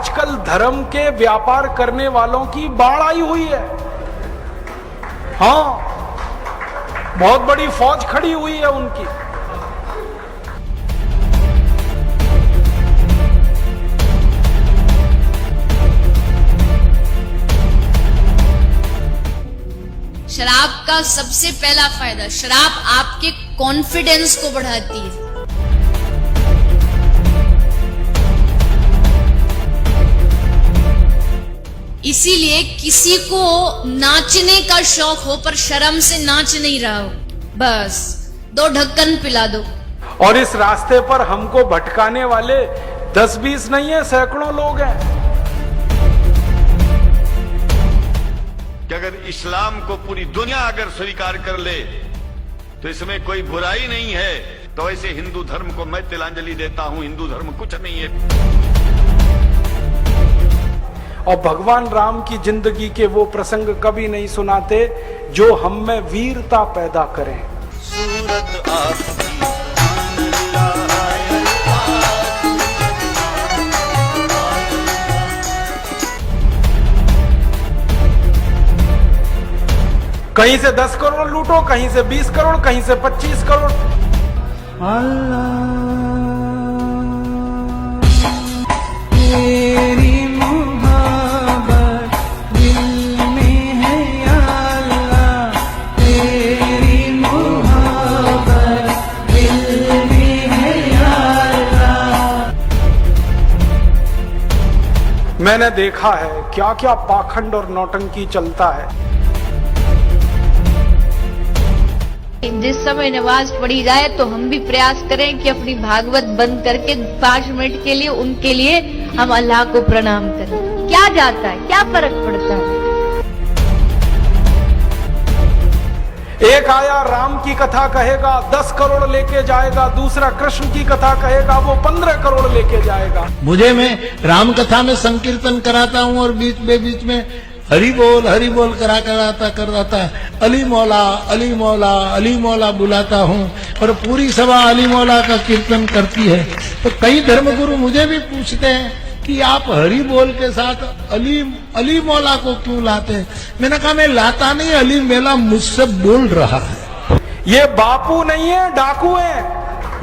आजकल धर्म के व्यापार करने वालों की बाढ़ आई हुई है। हाँ, बहुत बड़ी फौज खड़ी हुई है उनकी। शराब का सबसे पहला फायदा, शराब आपके कॉन्फिडेंस को बढ़ाती है। इसीलिए किसी को नाचने का शौक हो पर शर्म से नाच नहीं रहा हो, बस 2 ढक्कन पिला दो। और इस रास्ते पर हमको भटकाने वाले 10-20 नहीं है, सैकड़ों लोग हैं। कि अगर इस्लाम को पूरी दुनिया अगर स्वीकार कर ले तो इसमें कोई बुराई नहीं है, तो ऐसे हिंदू धर्म को मैं तिलांजलि देता हूं। हिंदू धर्म कुछ नहीं है। और भगवान राम की जिंदगी के वो प्रसंग कभी नहीं सुनाते जो हम में वीरता पैदा करें। सूरत आपकी कहीं से 10 करोड़ लूटो, कहीं से 20 करोड़, कहीं से 25 करोड़। तेरी मोहब्बत दिल में है या अल्लाह, तेरी मोहब्बत दिल में है या अल्लाह। मैंने देखा है क्या क्या पाखंड और नौटंकी चलता है। जिस समय नमाज पढ़ी जाए तो हम भी प्रयास करें कि अपनी भागवत बंद करके 5 मिनट के लिए उनके लिए हम अल्लाह को प्रणाम करें। क्या जाता है, क्या फर्क पड़ता है। एक आया राम की कथा कहेगा 10 करोड़ लेके जाएगा, दूसरा कृष्ण की कथा कहेगा वो 15 करोड़ लेके जाएगा। मुझे मैं राम कथा में संकीर्तन कराता हूँ और बीच में हरि बोल कराता अली मौला बुलाता हूँ और पूरी सभा अली मौला का कीर्तन करती है। तो कई धर्मगुरु मुझे भी पूछते हैं कि आप हरि बोल के साथ अली मौला को क्यों लाते हैं। मैंने कहा मैं लाता नहीं, अली मेला मुझसे बोल रहा है। ये बापू नहीं है, डाकू है।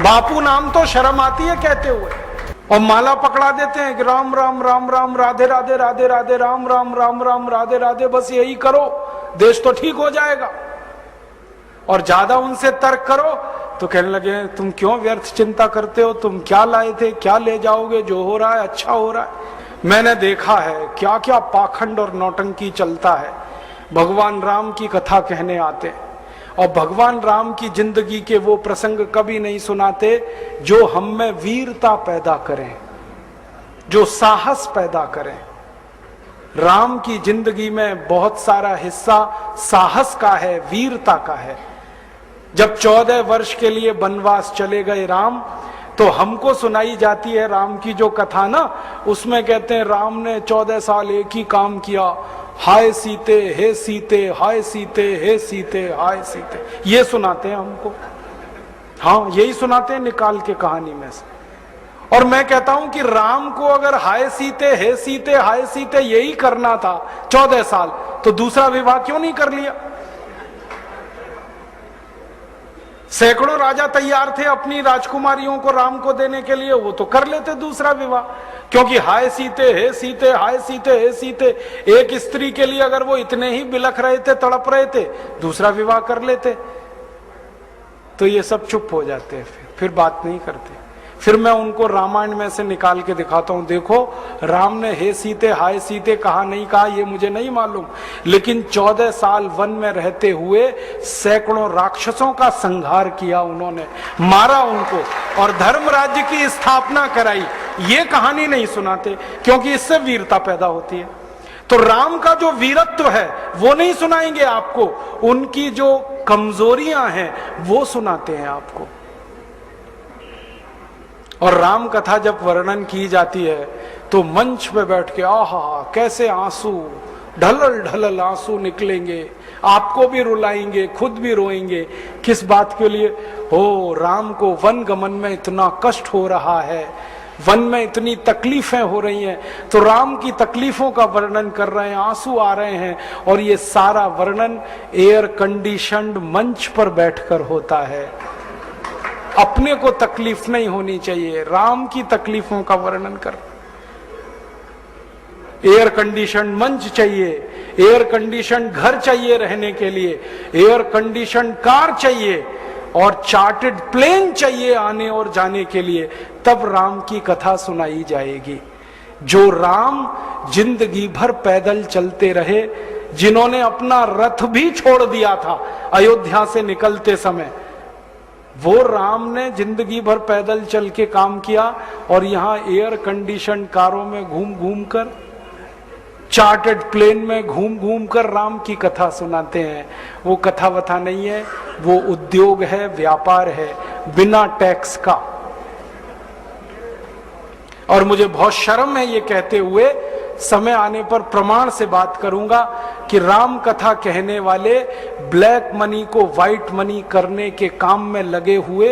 बापू नाम तो शर्म आती है कहते हुए, और माला पकड़ा देते हैं कि राम राम राम राम राधे राधे राधे राधे राम राम राम राम राधे राधे, बस यही करो देश तो ठीक हो जाएगा। और ज्यादा उनसे तर्क करो तो कहने लगे तुम क्यों व्यर्थ चिंता करते हो, तुम क्या लाए थे, क्या ले जाओगे, जो हो रहा है अच्छा हो रहा है। मैंने देखा है क्या क्या पाखंड और नौटंकी चलता है। भगवान राम की कथा कहने आते और भगवान राम की जिंदगी के वो प्रसंग कभी नहीं सुनाते जो हम में वीरता पैदा करें, जो साहस पैदा करें। राम की जिंदगी में बहुत सारा हिस्सा साहस का है, वीरता का है। जब 14 वर्ष के लिए वनवास चले गए राम, तो हमको सुनाई जाती है राम की जो कथा ना, उसमें कहते हैं राम ने 14 साल एक ही काम किया, हाय सीते हे सीते, हाय सीते हे सीते, हाय सीते, ये सुनाते हैं हमको। हाँ, यही सुनाते हैं निकाल के कहानी में से। और मैं कहता हूं कि राम को अगर हाय सीते हे सीते हाय सीते यही करना था 14 साल, तो दूसरा विवाह क्यों नहीं कर लिया। सैकड़ों राजा तैयार थे अपनी राजकुमारियों को राम को देने के लिए, वो तो कर लेते दूसरा विवाह। क्योंकि हाय सीते हे सीते, हाय सीते हे सीते, एक स्त्री के लिए अगर वो इतने ही बिलख रहे थे, तड़प रहे थे, दूसरा विवाह कर लेते। तो ये सब चुप हो जाते हैं, फिर बात नहीं करते। फिर मैं उनको रामायण में से निकाल के दिखाता हूं, देखो राम ने हे सीते हाय सीते कहा नहीं कहा ये मुझे नहीं मालूम, लेकिन 14 साल वन में रहते हुए सैकड़ों राक्षसों का संहार किया उन्होंने, मारा उनको और धर्म राज्य की स्थापना कराई। ये कहानी नहीं सुनाते क्योंकि इससे वीरता पैदा होती है। तो राम का जो वीरत्व है वो नहीं सुनाएंगे आपको, उनकी जो कमजोरियां हैं वो सुनाते हैं आपको। और राम कथा जब वर्णन की जाती है तो मंच पे बैठ के आहा कैसे आंसू ढलल ढलल आंसू निकलेंगे, आपको भी रुलाएंगे, खुद भी रोएंगे। किस बात के लिए? हो राम को वन गमन में इतना कष्ट हो रहा है, वन में इतनी तकलीफें हो रही हैं, तो राम की तकलीफों का वर्णन कर रहे हैं, आंसू आ रहे हैं, और ये सारा वर्णन एयर कंडीशनड मंच पर बैठकर होता है। अपने को तकलीफ नहीं होनी चाहिए, राम की तकलीफों का वर्णन कर। एयर कंडीशन मंच चाहिए, एयर कंडीशन घर चाहिए रहने के लिए, एयर कंडीशन कार चाहिए, और चार्टर्ड प्लेन चाहिए आने और जाने के लिए, तब राम की कथा सुनाई जाएगी। जो राम जिंदगी भर पैदल चलते रहे, जिन्होंने अपना रथ भी छोड़ दिया था अयोध्या से निकलते समय, वो राम ने जिंदगी भर पैदल चल के काम किया, और यहां एयर कंडीशन कारों में घूम घूम कर, चार्टर्ड प्लेन में घूम घूम कर राम की कथा सुनाते हैं। वो कथा वथा नहीं है, वो उद्योग है, व्यापार है, बिना टैक्स का। और मुझे बहुत शर्म है ये कहते हुए, समय आने पर प्रमाण से बात करूंगा कि राम कथा कहने वाले ब्लैक मनी को व्हाइट मनी करने के काम में लगे हुए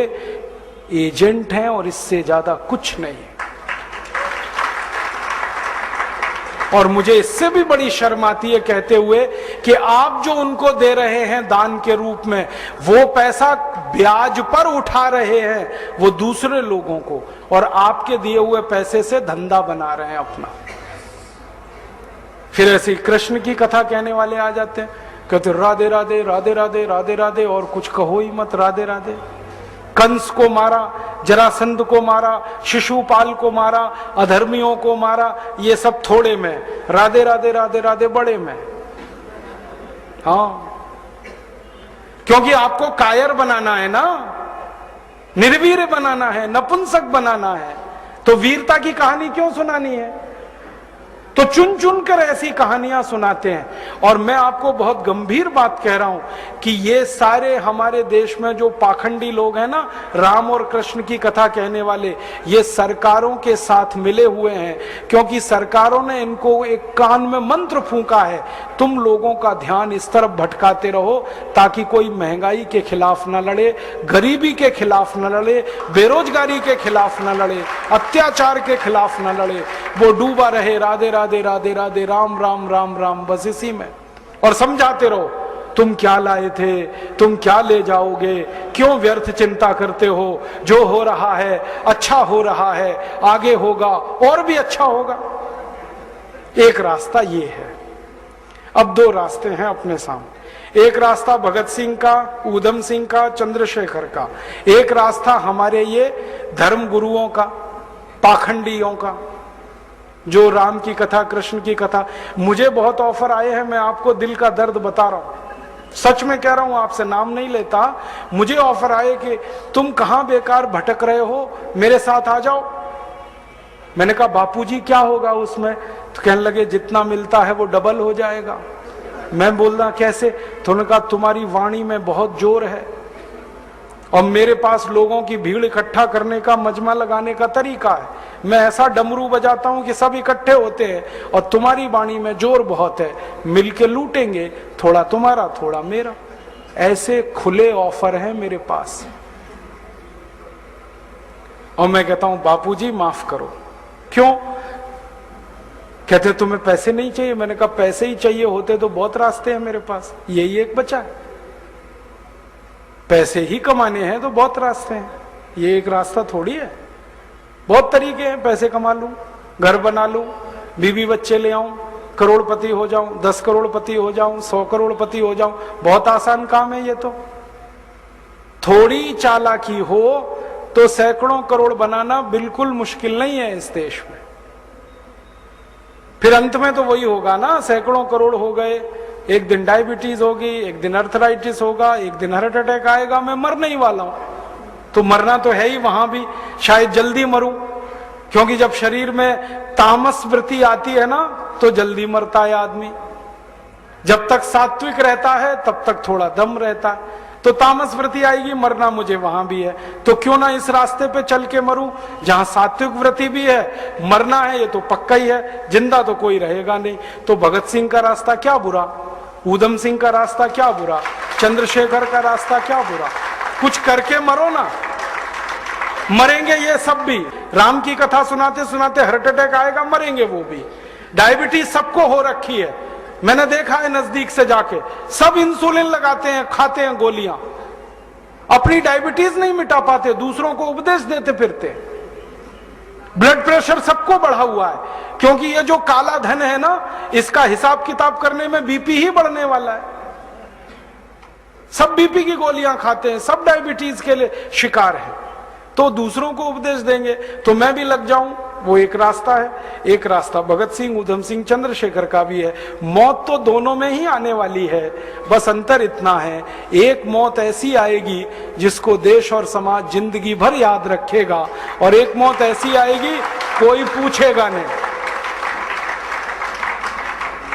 एजेंट हैं, और इससे ज्यादा कुछ नहीं है। और मुझे इससे भी बड़ी शर्म आती है कहते हुए कि आप जो उनको दे रहे हैं दान के रूप में, वो पैसा ब्याज पर उठा रहे हैं वो दूसरे लोगों को, और आपके दिए हुए पैसे से धंधा बना रहे हैं अपना। फिर ऐसे कृष्ण की कथा कहने वाले आ जाते हैं, कहते राधे राधे राधे राधे राधे राधे, और कुछ कहो ही मत, राधे राधे। कंस को मारा, जरासंध को मारा, शिशुपाल को मारा, अधर्मियों को मारा, ये सब थोड़े में, राधे राधे राधे राधे बड़े में। हाँ, क्योंकि आपको कायर बनाना है ना, निर्वीर बनाना है, नपुंसक बनाना है, तो वीरता की कहानी क्यों सुनानी है? तो चुन चुन कर ऐसी कहानियां सुनाते हैं। और मैं आपको बहुत गंभीर बात कह रहा हूं कि ये सारे हमारे देश में जो पाखंडी लोग हैं ना, राम और कृष्ण की कथा कहने वाले, ये सरकारों के साथ मिले हुए हैं, क्योंकि सरकारों ने इनको एक कान में मंत्र फूंका है, तुम लोगों का ध्यान इस तरफ भटकाते रहो ताकि कोई महंगाई के खिलाफ न लड़े, गरीबी के खिलाफ न लड़े, बेरोजगारी के खिलाफ न लड़े, अत्याचार के खिलाफ न लड़े, वो डूबा रहे राधे राधे राधे राधे राम राम राम राम, बस इसी में। और समझाते रहो, तुम क्या लाए थे, तुम क्या ले जाओगे, क्यों व्यर्थ चिंता करते हो, जो हो रहा है अच्छा हो रहा है, आगे होगा और भी अच्छा होगा। एक रास्ता ये है। अब दो रास्ते हैं अपने सामने, एक रास्ता भगत सिंह का, ऊधम सिंह का, चंद्रशेखर का, एक रास्ता हमारे ये धर्म गुरुओं का, पाखंडियों का, जो राम की कथा, कृष्ण की कथा। मुझे बहुत ऑफर आए हैं, मैं आपको दिल का दर्द बता रहा हूं, सच में कह रहा हूं, आपसे नाम नहीं लेता। मुझे ऑफर आए कि तुम कहां बेकार भटक रहे हो, मेरे साथ आ जाओ। मैंने कहा बापूजी क्या होगा उसमें? तो कहने लगे जितना मिलता है वो डबल हो जाएगा। मैं बोल रहा कैसे? तो उन्होंने कहा तुम्हारी वाणी में बहुत जोर है, और मेरे पास लोगों की भीड़ इकट्ठा करने का, मजमा लगाने का तरीका है। मैं ऐसा डमरू बजाता हूं कि सब इकट्ठे होते हैं, और तुम्हारी वाणी में जोर बहुत है, मिलके लूटेंगे, थोड़ा तुम्हारा थोड़ा मेरा। ऐसे खुले ऑफर हैं मेरे पास। और मैं कहता हूं बापूजी माफ करो। क्यों? कहते तुम्हें पैसे नहीं चाहिए। मैंने कहा पैसे ही चाहिए होते तो बहुत रास्ते हैं मेरे पास, यही एक बचा है। पैसे ही कमाने हैं तो बहुत रास्ते हैं, ये एक रास्ता थोड़ी है। बहुत तरीके हैं, पैसे कमा लूं, घर बना लूं, बीवी बच्चे ले आऊं, करोड़पति हो जाऊं, 10 करोड़पति हो जाऊं, 100 करोड़पति हो जाऊं, बहुत आसान काम है ये तो। थोड़ी चालाकी हो तो सैकड़ों करोड़ बनाना बिल्कुल मुश्किल नहीं है इस देश में। फिर अंत में तो वही होगा ना, सैकड़ों करोड़ हो गए, एक दिन डायबिटीज होगी, एक दिन अर्थराइटिस होगा, एक दिन हार्ट अटैक आएगा, मैं मरने ही वाला हूं। तो मरना तो है ही, वहां भी शायद जल्दी मरूं, क्योंकि जब शरीर में तामस वृत्ति आती है ना तो जल्दी मरता है आदमी। जब तक सात्विक रहता है तब तक थोड़ा दम रहता है, तो तामस वृत्ति आएगी, मरना मुझे वहां भी है। तो क्यों ना इस रास्ते पे चल के मरूं जहां सात्विक वृत्ति भी है, मरना है ये तो पक्का ही है, जिंदा तो कोई रहेगा नहीं। तो भगत सिंह का रास्ता क्या बुरा, ऊधम सिंह का रास्ता क्या बुरा, चंद्रशेखर का रास्ता क्या बुरा, कुछ करके मरो ना। मरेंगे ये सब भी। राम की कथा सुनाते सुनाते हार्ट अटैक आएगा, मरेंगे वो भी। डायबिटीज सबको हो रखी है, मैंने देखा है नजदीक से जाके, सब इंसुलिन लगाते हैं, खाते हैं गोलियां, अपनी डायबिटीज नहीं मिटा पाते, दूसरों को उपदेश देते फिरते। ब्लड प्रेशर सबको बढ़ा हुआ है, क्योंकि ये जो काला धन है ना, इसका हिसाब किताब करने में बीपी ही बढ़ने वाला है। सब बीपी की गोलियां खाते हैं, सब डायबिटीज के लिए शिकार है, तो दूसरों को उपदेश देंगे तो मैं भी लग जाऊं, वो एक रास्ता है। एक रास्ता भगत सिंह, उधम सिंह, चंद्रशेखर का भी है। मौत तो दोनों में ही आने वाली है, बस अंतर इतना है, एक मौत ऐसी आएगी जिसको देश और समाज जिंदगी भर याद रखेगा, और एक मौत ऐसी आएगी कोई पूछेगा नहीं।